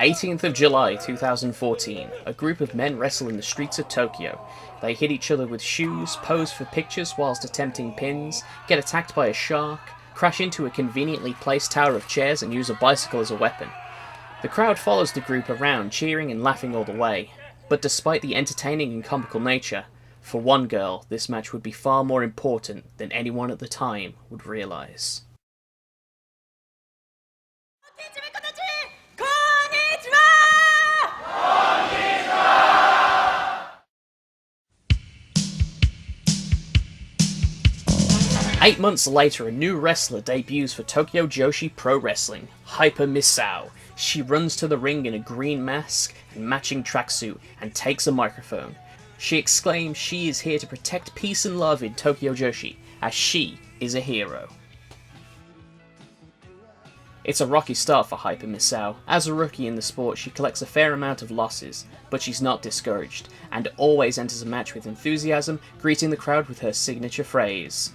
18th of July 2014, a group of men wrestle in the streets of Tokyo. They hit each other with shoes, pose for pictures whilst attempting pins, get attacked by a shark, crash into a conveniently placed tower of chairs and use a bicycle as a weapon. The crowd follows the group around, cheering and laughing all the way. But despite the entertaining and comical nature, for one girl, this match would be far more important than anyone at the time would realise. Eight months later, a new wrestler debuts for Tokyo Joshi Pro Wrestling, Hyper Misao. She runs to the ring in a green mask and matching tracksuit and takes a microphone. She exclaims she is here to protect peace and love in Tokyo Joshi, as she is a hero. It's a rocky start for Hyper Misao. As a rookie in the sport, she collects a fair amount of losses, but she's not discouraged, and always enters a match with enthusiasm, greeting the crowd with her signature phrase.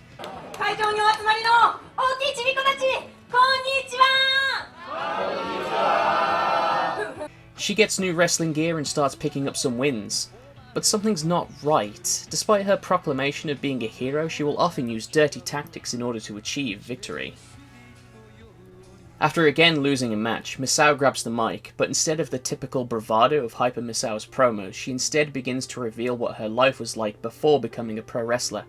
She gets new wrestling gear and starts picking up some wins. But something's not right. Despite her proclamation of being a hero, she will often use dirty tactics in order to achieve victory. After again losing a match, Misao grabs the mic, but instead of the typical bravado of Hyper Misao's promos, she instead begins to reveal what her life was like before becoming a pro wrestler.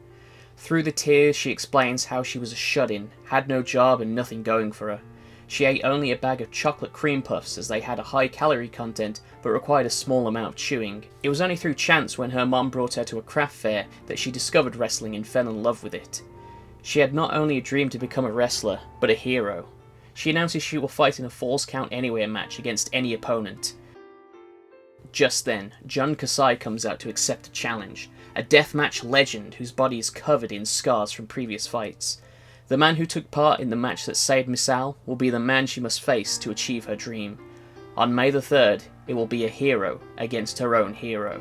Through the tears, she explains how she was a shut-in, had no job and nothing going for her. She ate only a bag of chocolate cream puffs as they had a high calorie content but required a small amount of chewing. It was only through chance when her mom brought her to a craft fair that she discovered wrestling and fell in love with it. She had not only a dream to become a wrestler, but a hero. She announces she will fight in a Falls Count Anywhere match against any opponent. Just then, Jun Kasai comes out to accept the challenge, a deathmatch legend whose body is covered in scars from previous fights. The man who took part in the match that saved Misao will be the man she must face to achieve her dream. On May the 3rd, it will be a hero against her own hero.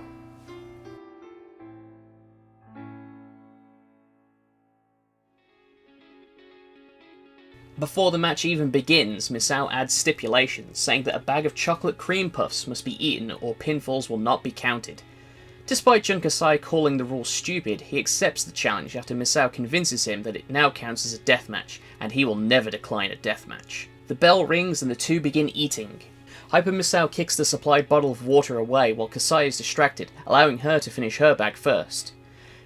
Before the match even begins, Misao adds stipulations, saying that a bag of chocolate cream puffs must be eaten or pinfalls will not be counted. Despite Jun Kasai calling the rule stupid, he accepts the challenge after Misao convinces him that it now counts as a deathmatch, and he will never decline a deathmatch. The bell rings and the two begin eating. Hyper Misao kicks the supplied bottle of water away while Kasai is distracted, allowing her to finish her bag first.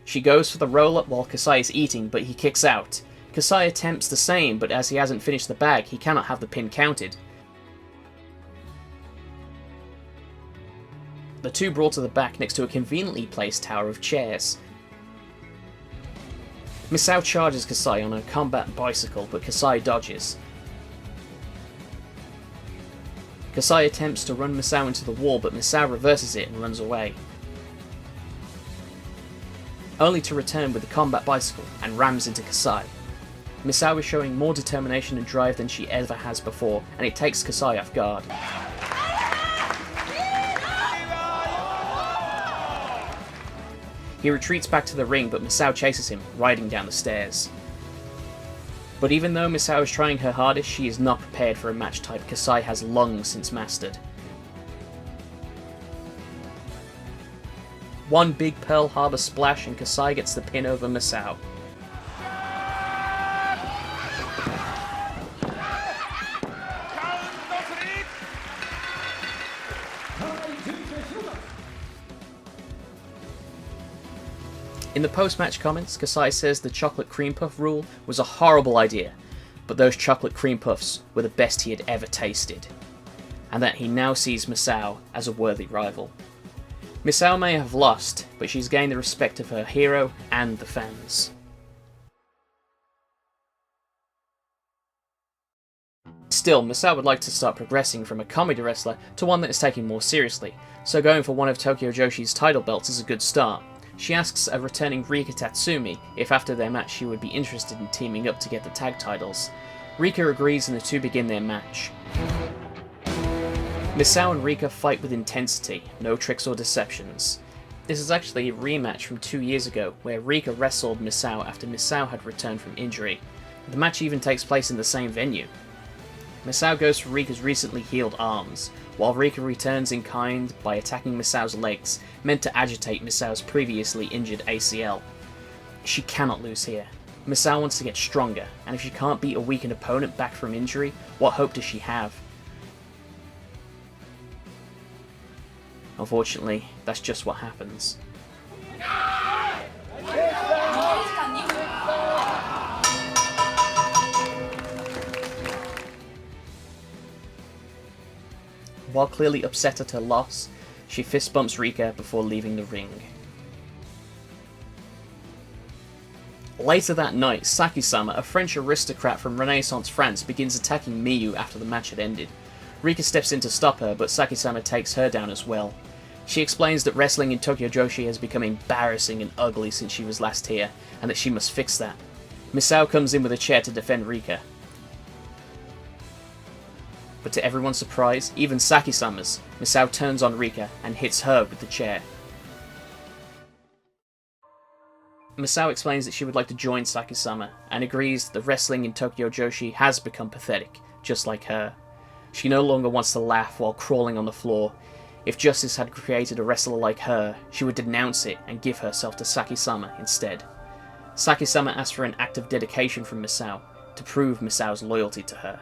She goes for the roll-up while Kasai is eating, but he kicks out. Kasai attempts the same, but as he hasn't finished the bag, he cannot have the pin counted. The two brawl to the back next to a conveniently placed tower of chairs. Misao charges Kasai on a combat bicycle, but Kasai dodges. Kasai attempts to run Misao into the wall, but Misao reverses it and runs away, only to return with the combat bicycle and rams into Kasai. Misao is showing more determination and drive than she ever has before, and it takes Kasai off guard. He retreats back to the ring, but Misao chases him, riding down the stairs. But even though Misao is trying her hardest, she is not prepared for a match type Kasai has long since mastered. One big Pearl Harbor splash and Kasai gets the pin over Misao. In the post-match comments, Kasai says the chocolate cream puff rule was a horrible idea, but those chocolate cream puffs were the best he had ever tasted, and that he now sees Misao as a worthy rival. Misao may have lost, but she's gained the respect of her hero and the fans. Still, Misao would like to start progressing from a comedy wrestler to one that is taken more seriously, so going for one of Tokyo Joshi's title belts is a good start. She asks a returning Rika Tatsumi if after their match she would be interested in teaming up to get the tag titles. Rika agrees and the two begin their match. Misao and Rika fight with intensity, no tricks or deceptions. This is actually a rematch from 2 years ago, where Rika wrestled Misao after Misao had returned from injury. The match even takes place in the same venue. Misao goes for Rika's recently healed arms, while Rika returns in kind by attacking Misao's legs, meant to agitate Misao's previously injured ACL. She cannot lose here. Misao wants to get stronger, and if she can't beat a weakened opponent back from injury, what hope does she have? Unfortunately, that's just what happens. While clearly upset at her loss, she fist bumps Rika before leaving the ring. Later that night, Saki-sama, a French aristocrat from Renaissance France, begins attacking Miyu after the match had ended. Rika steps in to stop her, but Saki-sama takes her down as well. She explains that wrestling in Tokyo Joshi has become embarrassing and ugly since she was last here, and that she must fix that. Misao comes in with a chair to defend Rika. But to everyone's surprise, even Saki-sama's, Misao turns on Rika and hits her with the chair. Misao explains that she would like to join Saki-sama, and agrees that wrestling in Tokyo Joshi has become pathetic, just like her. She no longer wants to laugh while crawling on the floor. If justice had created a wrestler like her, she would denounce it and give herself to Saki-sama instead. Saki-sama asks for an act of dedication from Misao, to prove Misao's loyalty to her.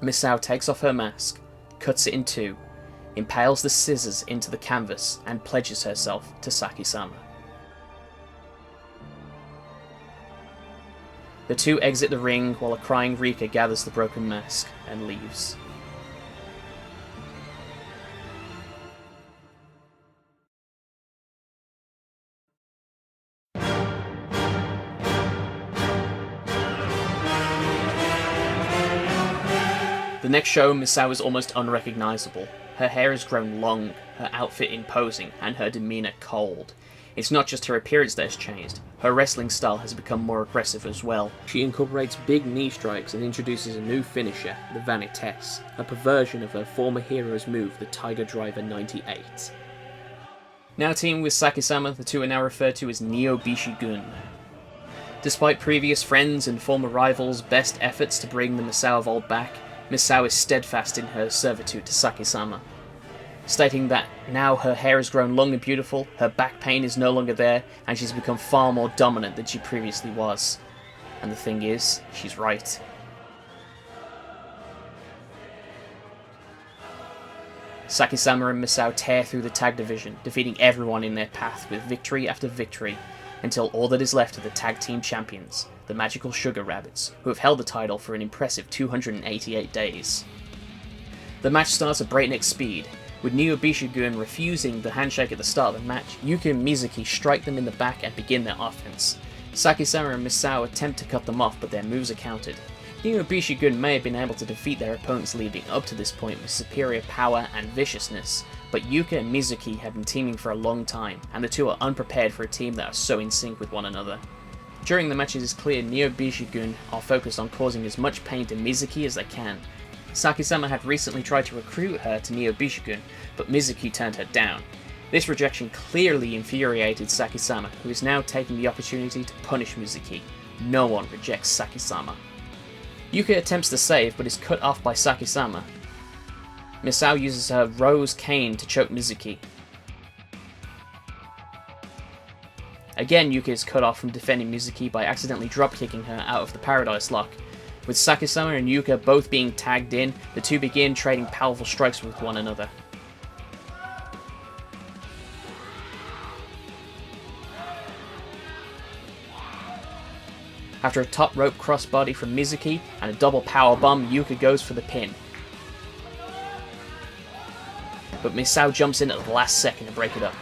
Misao takes off her mask, cuts it in two, impales the scissors into the canvas, and pledges herself to Saki-sama. The two exit the ring while a crying Rika gathers the broken mask and leaves. The next show, Misao is almost unrecognisable. Her hair has grown long, her outfit imposing, and her demeanour cold. It's not just her appearance that has changed, her wrestling style has become more aggressive as well. She incorporates big knee strikes and introduces a new finisher, the Vanitesse, a perversion of her former hero's move, the Tiger Driver 98. Now teaming with Saki-sama, the two are now referred to as Neo-Bishi-gun. Despite previous friends and former rivals' best efforts to bring the Misao of old back, Misao is steadfast in her servitude to Saki-sama, stating that now her hair has grown long and beautiful, her back pain is no longer there, and she's become far more dominant than she previously was. And the thing is, she's right. Saki-sama and Misao tear through the tag division, defeating everyone in their path with victory after victory, until all that is left are the tag team champions, the Magical Sugar Rabbits, who have held the title for an impressive 288 days. The match starts at breakneck speed, with Neo-Bishi-gun refusing the handshake at the start of the match. Yuka and Mizuki strike them in the back and begin their offense. Saki-sama and Misao attempt to cut them off, but their moves are countered. Neo-Bishi-gun may have been able to defeat their opponents leading up to this point with superior power and viciousness, but Yuka and Mizuki have been teaming for a long time, and the two are unprepared for a team that are so in sync with one another. During the match it is clear Neo-Bishi-gun are focused on causing as much pain to Mizuki as they can. Saki-sama had recently tried to recruit her to Neo-Bishi-gun, but Mizuki turned her down. This rejection clearly infuriated Saki-sama, who is now taking the opportunity to punish Mizuki. No one rejects Saki-sama. Yuka attempts to save, but is cut off by Saki-sama. Misao uses her Rose Cane to choke Mizuki. Again, Yuka is cut off from defending Mizuki by accidentally drop-kicking her out of the Paradise Lock. With Saki-sama and Yuka both being tagged in, the two begin trading powerful strikes with one another. After a top rope crossbody from Mizuki and a double powerbomb, Yuka goes for the pin. But Misao jumps in at the last second to break it up.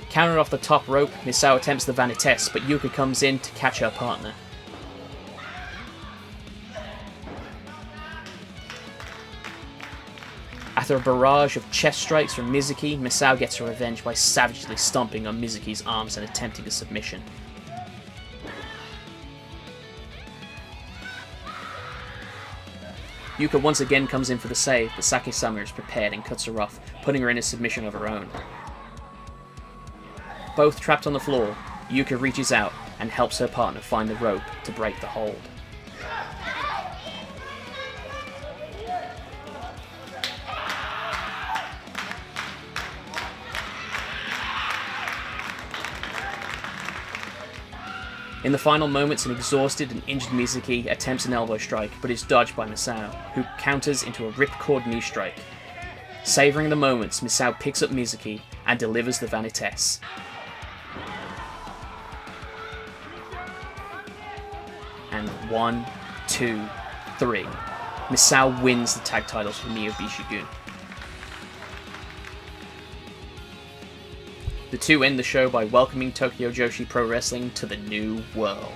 Countered off the top rope, Misao attempts the Vanitesse, but Yuka comes in to catch her partner. After a barrage of chest strikes from Mizuki, Misao gets her revenge by savagely stomping on Mizuki's arms and attempting a submission. Yuka once again comes in for the save, but Saki-sama is prepared and cuts her off, putting her in a submission of her own. Both trapped on the floor, Yuka reaches out and helps her partner find the rope to break the hold. In the final moments, an exhausted and injured Mizuki attempts an elbow strike, but is dodged by Misao, who counters into a ripcord knee strike. Savouring the moments, Misao picks up Mizuki and delivers the Vanitesse. And 1, 2, 3. Misao wins the tag titles for Neo Bishigun. The two end the show by welcoming Tokyo Joshi Pro Wrestling to the new world.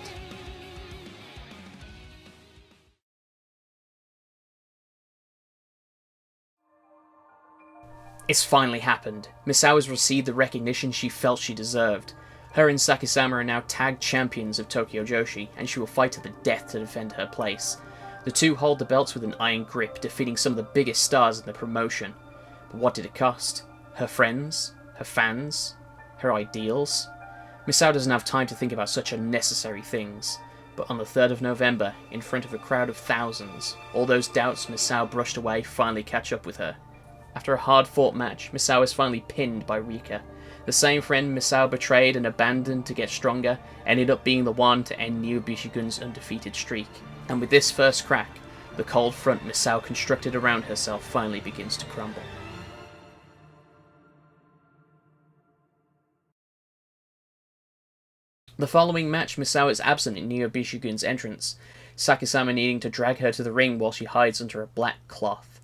It's finally happened. Misao has received the recognition she felt she deserved. Her and Saki-sama are now tag champions of Tokyo Joshi, and she will fight to the death to defend her place. The two hold the belts with an iron grip, defeating some of the biggest stars in the promotion. But what did it cost? Her friends? Her fans? Her ideals? Misao doesn't have time to think about such unnecessary things. But on the 3rd of November, in front of a crowd of thousands, all those doubts Misao brushed away finally catch up with her. After a hard-fought match, Misao is finally pinned by Rika. The same friend Misao betrayed and abandoned to get stronger ended up being the one to end Neo Bishigun's undefeated streak. And with this first crack, the cold front Misao constructed around herself finally begins to crumble. The following match, Misao is absent in Neo Bishigun's entrance, Saki-sama needing to drag her to the ring while she hides under a black cloth.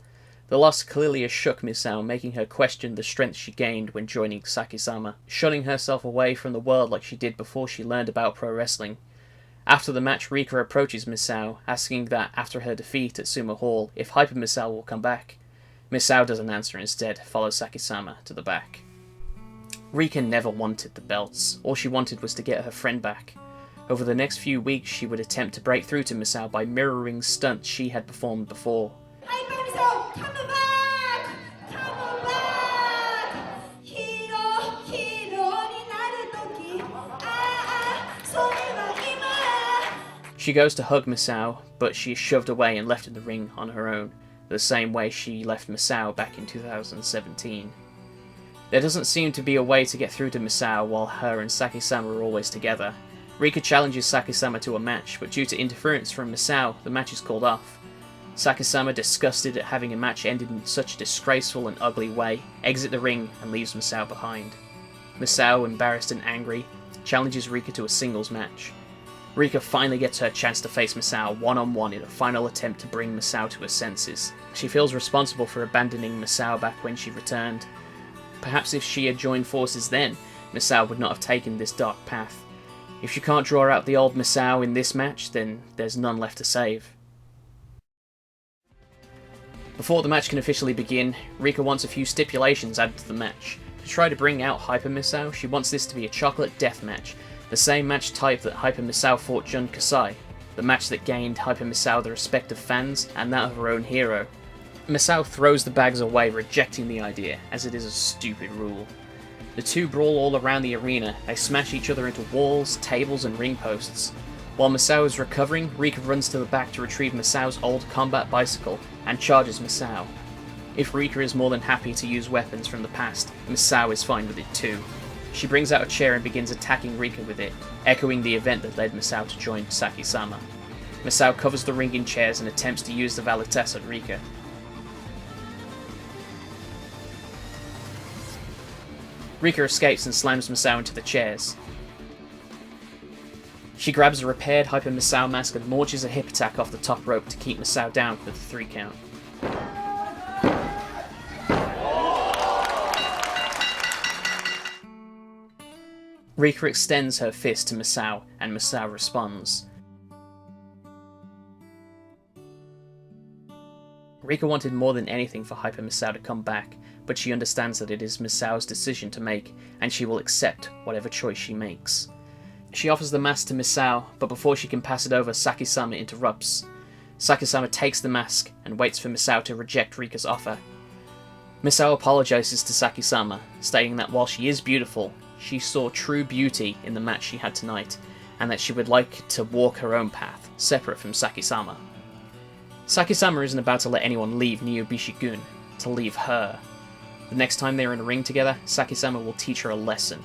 The loss clearly has shook Misao, making her question the strength she gained when joining Saki-sama, shunning herself away from the world like she did before she learned about pro wrestling. After the match, Rika approaches Misao, asking that after her defeat at Sumo Hall, if Hyper Misao will come back. Misao doesn't answer, instead follows Saki-sama to the back. Rika never wanted the belts. All she wanted was to get her friend back. Over the next few weeks, she would attempt to break through to Misao by mirroring stunts she had performed before. Hyper Misao, come back! Come back! Hero, ni naru toki. Sorewa ima. She goes to hug Misao, but she is shoved away and left in the ring on her own, the same way she left Misao back in 2017. There doesn't seem to be a way to get through to Misao while her and Saki-sama are always together. Rika challenges Saki-sama to a match, but due to interference from Misao, the match is called off. Saki-sama, disgusted at having a match ended in such a disgraceful and ugly way, exits the ring and leaves Misao behind. Misao, embarrassed and angry, challenges Rika to a singles match. Rika finally gets her chance to face Misao one-on-one in a final attempt to bring Misao to her senses. She feels responsible for abandoning Misao back when she returned. Perhaps if she had joined forces then, Misao would not have taken this dark path. If she can't draw out the old Misao in this match, then there's none left to save. Before the match can officially begin, Rika wants a few stipulations added to the match. To try to bring out Hyper Misao, she wants this to be a chocolate death match, the same match type that Hyper Misao fought Jun Kasai, the match that gained Hyper Misao the respect of fans and that of her own hero. Misao throws the bags away, rejecting the idea, as it is a stupid rule. The two brawl all around the arena. They smash each other into walls, tables and ring posts. While Misao is recovering, Rika runs to the back to retrieve Misao's old combat bicycle and charges Misao. If Rika is more than happy to use weapons from the past, Misao is fine with it too. She brings out a chair and begins attacking Rika with it, echoing the event that led Misao to join Saki-sama. Misao covers the ring in chairs and attempts to use the Vanitesse at Rika. Rika escapes and slams Misao into the chairs. She grabs a repaired Hyper Misao mask and launches a hip attack off the top rope to keep Misao down for the 3 count. Rika extends her fist to Misao, and Misao responds. Rika wanted more than anything for Hyper Misao to come back, but she understands that it is Misao's decision to make, and she will accept whatever choice she makes. She offers the mask to Misao, but before she can pass it over, Saki-sama interrupts. Saki-sama takes the mask and waits for Misao to reject Rika's offer. Misao apologizes to Saki-sama, stating that while she is beautiful, she saw true beauty in the match she had tonight, and that she would like to walk her own path, separate from Saki-sama. Saki-sama isn't about to let anyone leave Nyobishi-gun, to leave her. The next time they're in a ring together, Saki-sama will teach her a lesson.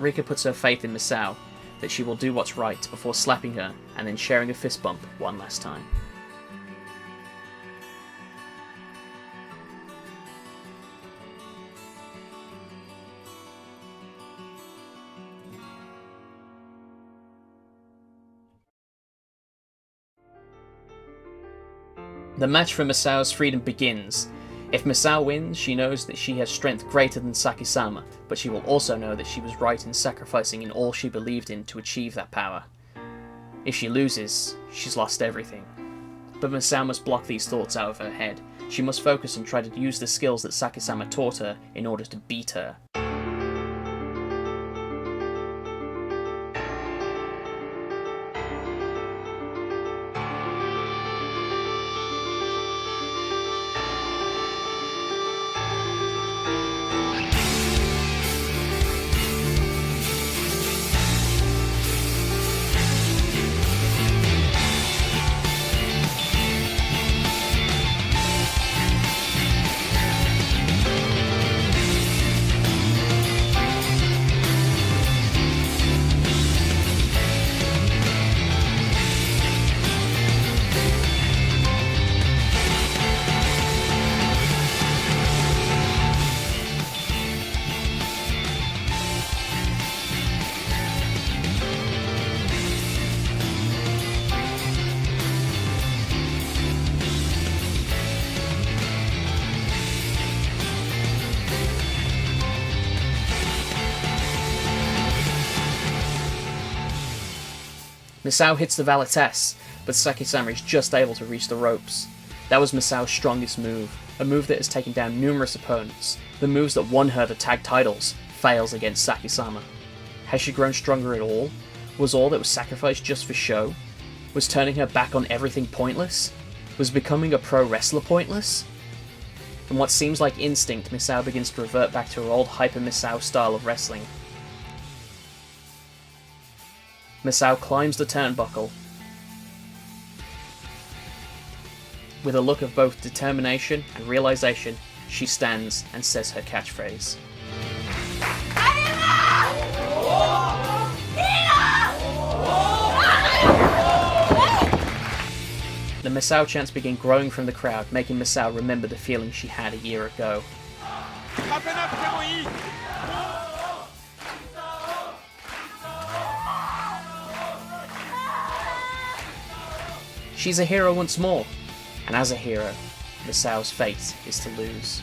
Rika puts her faith in Misao, that she will do what's right before slapping her and then sharing a fist bump one last time. The match for Misao's freedom begins. If Misao wins, she knows that she has strength greater than Saki-sama, but she will also know that she was right in sacrificing in all she believed in to achieve that power. If she loses, she's lost everything. But Misao must block these thoughts out of her head. She must focus and try to use the skills that Saki-sama taught her in order to beat her. Misao hits the Valitesse, but Saki-sama is just able to reach the ropes. That was Misao's strongest move, a move that has taken down numerous opponents. The moves that won her the tag titles fails against Saki-sama. Has she grown stronger at all? Was all that was sacrificed just for show? Was turning her back on everything pointless? Was becoming a pro wrestler pointless? In what seems like instinct, Misao begins to revert back to her old Hyper Misao style of wrestling. Misao climbs the turnbuckle. With a look of both determination and realization, she stands and says her catchphrase. The Misao chants begin growing from the crowd, making Misao remember the feeling she had a year ago. She's a hero once more, and as a hero, Misao's fate is to lose.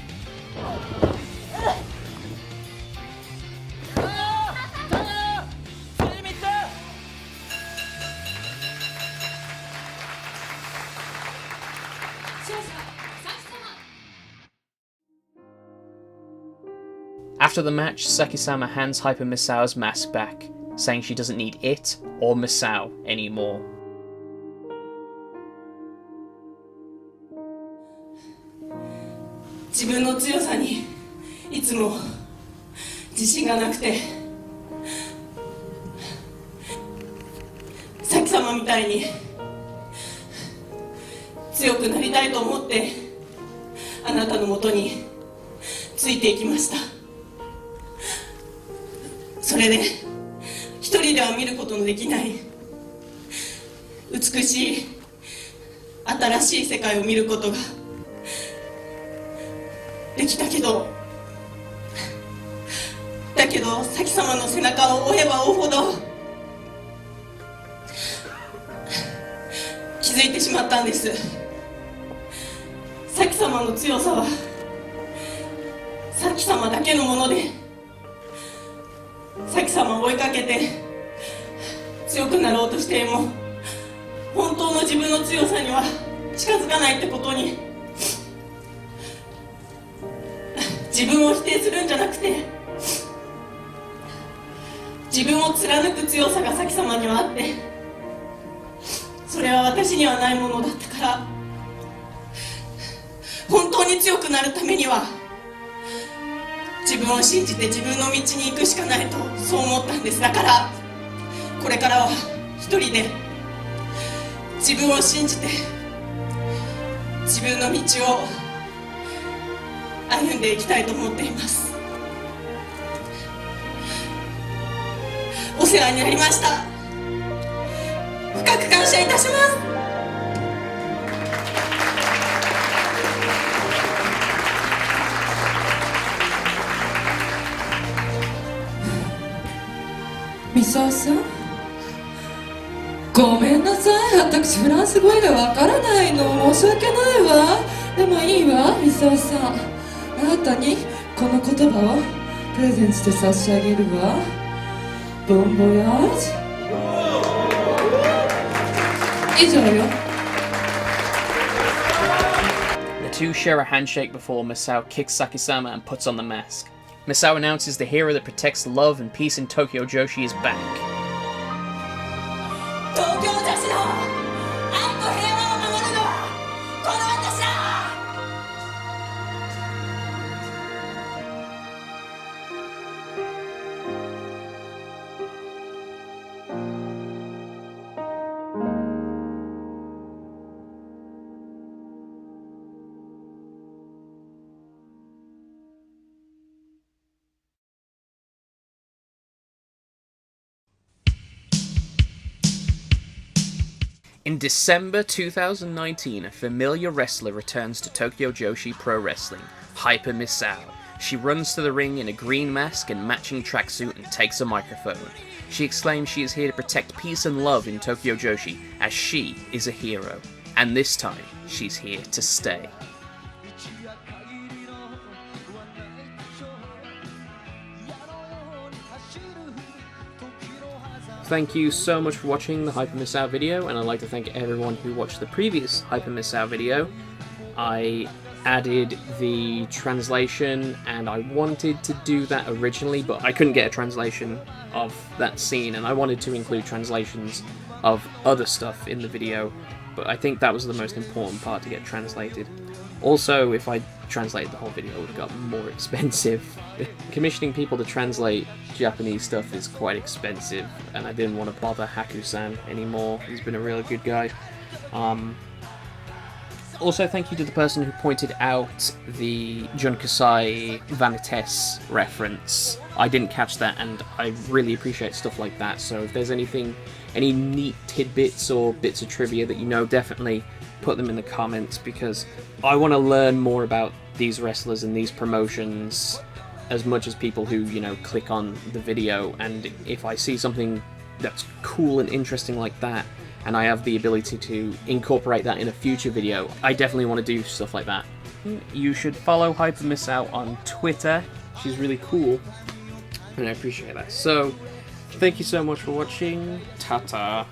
After the match, Saki-sama hands Hyper Misao's mask back, saying she doesn't need it or Misao anymore. "自分の強さにいつも自信がなくて、さき様みたいに強くなりたいと思ってあなたのもとについていきました。それで一人では見ることのできない美しい新しい世界を見ることができたけど、だけどさき様の背中を追えば追うほど気づいてしまったんです。さき様の強さはさき様だけのもので、さき様を追いかけて強くなろうとしても本当の自分の強さには近づかないってことに、自分を否定するんじゃなくて自分を貫く強さがさき様にはあって、それは私にはないものだってから本当に強くなるためには自分を信じて自分の道に行くしかないとそう思ったんです。だからこれからは一人で自分を信じて自分の道を歩んでいきたいと思っています。お世話になりました。深く感謝いたします。ミサオさん、ごめんなさい、私フランス語がわからないの、申し訳ないわ。でもいいわ、ミサオさん、あなたにこの言葉をプレゼントして差し上げるわ。ボンボヤージュ。以上よ。The two share a handshake before Misao kicks Saki-sama and puts on the mask. Misao announces the hero that protects love and peace in Tokyo Joshi is back. 東京女子の愛と平和を守るのはこの私だ。In December 2019, a familiar wrestler returns to Tokyo Joshi Pro Wrestling, Hyper Misao. She runs to the ring in a green mask and matching tracksuit and takes a microphone. She exclaims she is here to protect peace and love in Tokyo Joshi, as she is a hero. And this time, she's here to stay. Thank you so much for watching the Hyper Misao video, and I'd like to thank everyone who watched the previous Hyper Misao video. I added the translation, and I wanted to do that originally, but I couldn't get a translation of that scene, and I wanted to include translations of other stuff in the video, but I think that was the most important part to get translated. Also, if I translated the whole video, it would have got more expensive. Commissioning people to translate Japanese stuff is quite expensive, and I didn't want to bother Haku-san anymore. He's been a really good guy. Also, thank you to the person who pointed out the Junkasai Vanitas reference. I didn't catch that, and I really appreciate stuff like that, so if there's any neat tidbits or bits of trivia that you know, definitely put them in the comments, because I want to learn more about these wrestlers and these promotions as much as people who, you know, click on the video. And if I see something that's cool and interesting like that, and I have the ability to incorporate that in a future video, I definitely want to do stuff like that. You should follow Hyper Misao on Twitter. She's really cool, and I appreciate that. So, thank you so much for watching. Ta-ta.